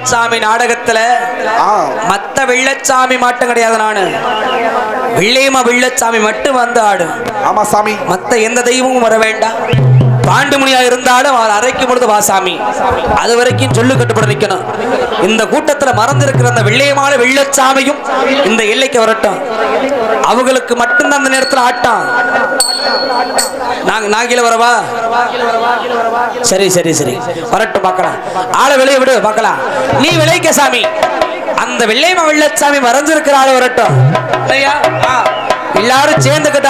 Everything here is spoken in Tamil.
வெள்ளச்சாமி நாடகத்துல மத்த வெள்ளச்சாமி மாட்டம் கிடையாது. நானு வெள்ளச்சாமி மட்டும் வந்து ஆடு. ஆமா சாமி, மத்த எந்த தெய்வமும் வர வேண்டாம். பாண்டுமணியா இருந்தாலும் அவர் அரைக்கும் பொழுது வாசாமி அது வரைக்கும் சொல்லு கட்டுப்பட நிக்கணும். இந்த கூட்டத்துல மறந்திருக்கிற அந்த வெள்ளையமான வெள்ளச்சாமியும் இந்த எல்லைக்கு வரட்டும். அவங்களுக்கு மட்டும்தான் அந்த நேரத்தில் ஆட்டம். நாகில வரவா? சரி சரி சரி வரட்டும், பார்க்கலாம். ஆளை விளைய விடு, பார்க்கலாம். நீ விளைக்க சாமி, அந்த வெள்ளையமா வெள்ளச்சாமி மறைஞ்சிருக்கிற ஆளை வரட்டும். எல்லாரும் சேர்ந்துக்கிட்ட